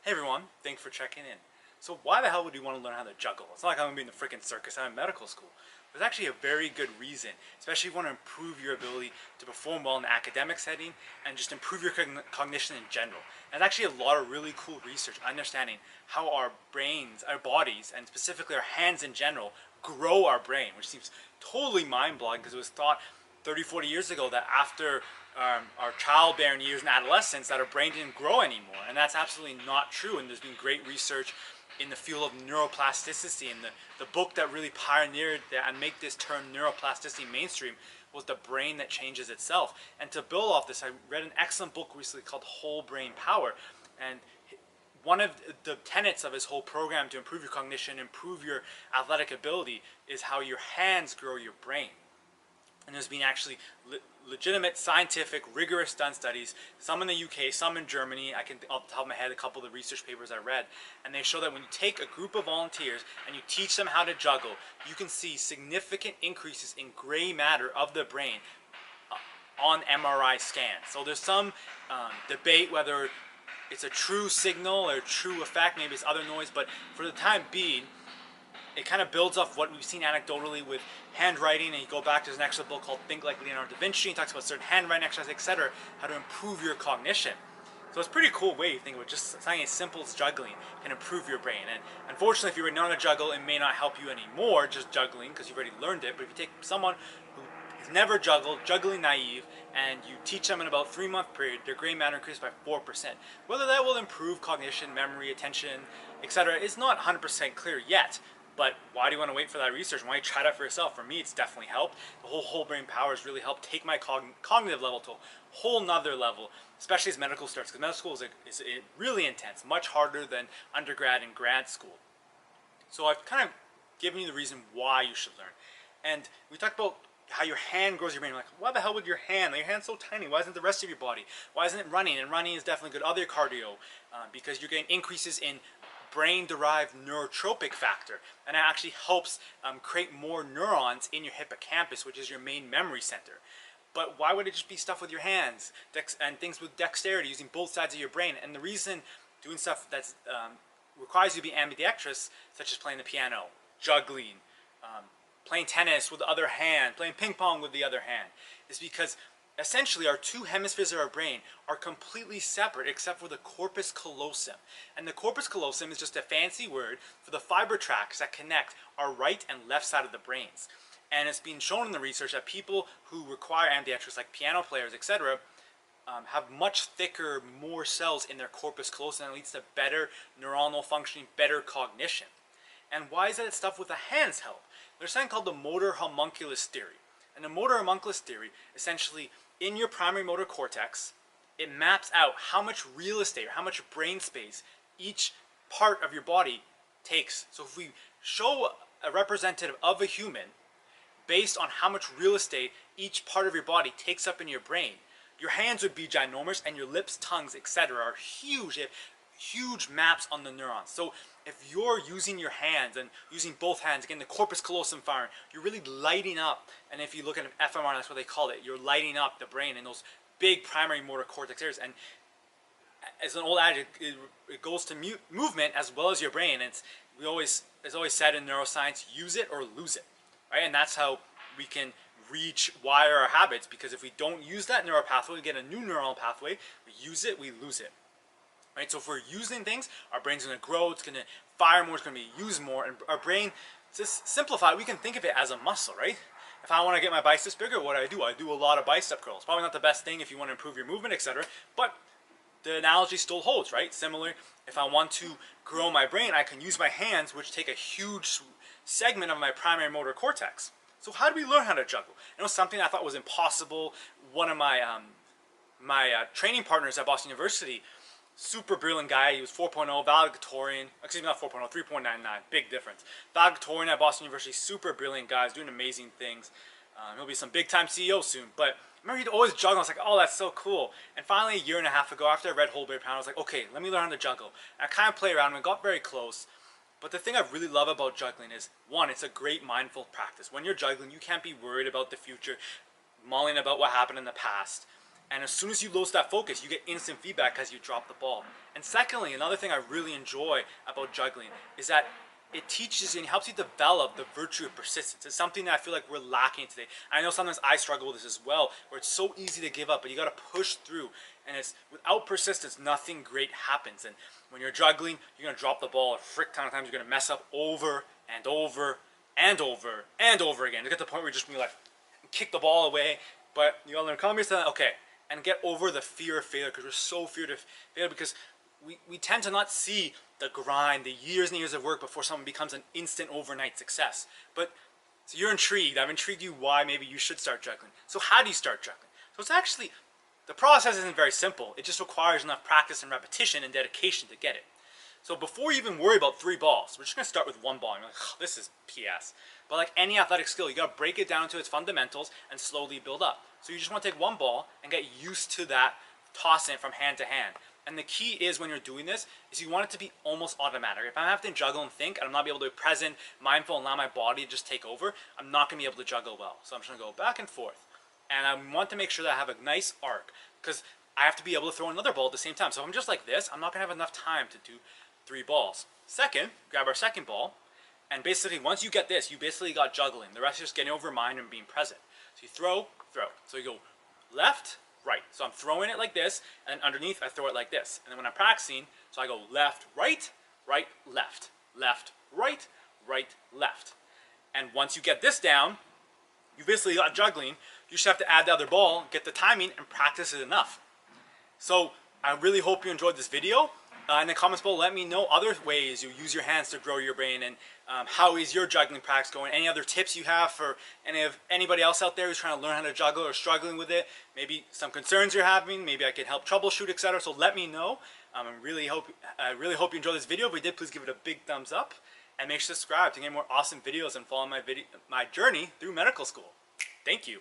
Hey everyone, thanks for checking in. So why the hell would you want to learn how to juggle? It's not like I'm going to be in the freaking circus. I'm in medical school. There's actually a very good reason, especially if you want to improve your ability to perform well in the academic setting and just improve your cognition in general. And there's actually a lot of really cool research understanding how our brains, our bodies, and specifically our hands in general, grow our brain, which seems totally mind-blowing because it was thought 30, 40 years ago that after our childbearing years and adolescence that our brain didn't grow anymore, and that's absolutely not true. And there's been great research in the field of neuroplasticity, and the book that really pioneered that and make this term neuroplasticity mainstream was The Brain That Changes Itself. And to build off this, I read an excellent book recently called Whole Brain Power, and one of the tenets of his whole program to improve your cognition, improve your athletic ability, is how your hands grow your brain. And there's been actually legitimate, scientific, rigorous done studies, some in the UK, some in Germany. I can, off the top of my head, a couple of the research papers I read, and they show that when you take a group of volunteers and you teach them how to juggle, you can see significant increases in gray matter of the brain on MRI scans. So there's some debate whether it's a true signal or a true effect, maybe it's other noise, but for the time being, it kind of builds off what we've seen anecdotally with handwriting, and you go back to an excellent book called Think Like Leonardo da Vinci, and talks about certain handwriting exercises, etc., how to improve your cognition. So it's a pretty cool way to think about just something as simple as juggling can improve your brain. And unfortunately, if you already know how to juggle, it may not help you anymore, just juggling, because you've already learned it. But if you take someone who has never juggled, juggling naive, and you teach them in about a 3-month period, their gray matter increases by 4%. Whether that will improve cognition, memory, attention, etc., is not 100% clear yet. But why do you want to wait for that research? Why don't you try it out for yourself? For me, it's definitely helped. The whole brain power has really helped take my cognitive level to a whole nother level, especially as medical starts, because medical school is really intense, much harder than undergrad and grad school. So I've kind of given you the reason why you should learn. And we talked about how your hand grows your brain. You're like, why the hell would your hand? Like, your hand's so tiny. Why isn't the rest of your body? Why isn't it running? And running is definitely good. Other cardio, because you're getting increases in brain-derived neurotropic factor, and it actually helps create more neurons in your hippocampus, which is your main memory center. But why would it just be stuff with your hands and things with dexterity, using both sides of your brain? And the reason doing stuff that requires you to be ambidextrous, such as playing the piano, juggling, playing tennis with the other hand, playing ping pong with the other hand, is because essentially our two hemispheres of our brain are completely separate except for the corpus callosum. And the corpus callosum is just a fancy word for the fiber tracts that connect our right and left side of the brains. And it's been shown in the research that people who require ambidextrous, like piano players, etc., have much thicker, more cells in their corpus callosum, and it leads to better neuronal functioning, better cognition. And why is that stuff with the hands help? There's something called the motor homunculus theory. And the motor homunculus theory, essentially, in your primary motor cortex, it maps out how much real estate or how much brain space each part of your body takes. So if we show a representative of a human based on how much real estate each part of your body takes up in your brain, your hands would be ginormous, and your lips, tongues, etc. are huge. They have huge maps on the neurons. So if you're using your hands and using both hands, again, the corpus callosum firing, you're really lighting up. And if you look at an fMRI, that's what they call it. You're lighting up the brain in those big primary motor cortex areas. And as an old adage, it goes to movement as well as your brain. And it's always said in neuroscience, use it or lose it, right? And that's how we can rewire our habits, because if we don't use that neural pathway, we get a new neural pathway. We use it, we lose it. Right? So if we're using things, our brain's going to grow, it's going to fire more, it's going to be used more, and our brain, just simplify, we can think of it as a muscle, right? If I want to get my biceps bigger, what do? I do a lot of bicep curls. Probably not the best thing if you want to improve your movement, etc. But the analogy still holds, right? Similar, if I want to grow my brain, I can use my hands, which take a huge segment of my primary motor cortex. So how do we learn how to juggle? It was something I thought was impossible. One of my training partners at Boston University, super brilliant guy, he was 4.0, valedictorian, excuse me, not 4.0, 3.99, big difference. Valedictorian at Boston University, super brilliant guy, doing amazing things. He'll be some big time CEO soon, but I remember he'd always juggle. I was like, oh, that's so cool. And finally, a year and a half ago, after I read Whole Brain Power, I was like, okay, let me learn how to juggle. And I kind of played around and got very close. But the thing I really love about juggling is, one, it's a great mindful practice. When you're juggling, you can't be worried about the future, mulling about what happened in the past. And as soon as you lose that focus, you get instant feedback because you drop the ball. And secondly, another thing I really enjoy about juggling is that it teaches you and helps you develop the virtue of persistence. It's something that I feel like we're lacking today. I know sometimes I struggle with this as well, where it's so easy to give up, but you got to push through. And it's without persistence, nothing great happens. And when you're juggling, you're gonna drop the ball a frick ton of times. You're gonna mess up over and over and over and over again. To get to the point where you're just gonna like kick the ball away. But you gotta learn calm yourself, okay, and get over the fear of failure, because we're so feared of failure, because we tend to not see the grind, the years and years of work before someone becomes an instant overnight success. But so you're intrigued. I've intrigued you why maybe you should start juggling. So how do you start juggling? So it's actually, the process isn't very simple. It just requires enough practice and repetition and dedication to get it. So before you even worry about 3 balls, we're just going to start with 1 ball. And you're like, oh, this is PS. But like any athletic skill, you got to break it down to its fundamentals and slowly build up. So you just want to take 1 ball and get used to that tossing it from hand to hand. And the key is when you're doing this, is you want it to be almost automatic. If I have to juggle and think, and I'm not be able to be present, mindful, and allow my body to just take over, I'm not going to be able to juggle well. So I'm just going to go back and forth. And I want to make sure that I have a nice arc, because I have to be able to throw another ball at the same time. So if I'm just like this, I'm not going to have enough time to do 3 balls. Second, grab our second ball, and basically once you get this, you basically got juggling. The rest is just getting over mind and being present. So you throw, throw. So you go left, right. So I'm throwing it like this, and underneath I throw it like this. And then when I'm practicing, so I go left, right, right, left, left, right, right, left. And once you get this down, you basically got juggling. You just have to add the other ball, get the timing, and practice it enough. So I really hope you enjoyed this video. In the comments below, let me know other ways you use your hands to grow your brain, and how is your juggling practice going. Any other tips you have for anybody else out there who's trying to learn how to juggle or struggling with it. Maybe some concerns you're having. Maybe I can help troubleshoot, etc. So let me know. I really hope you enjoyed this video. If you did, please give it a big thumbs up, and make sure to subscribe to get more awesome videos and follow my journey through medical school. Thank you.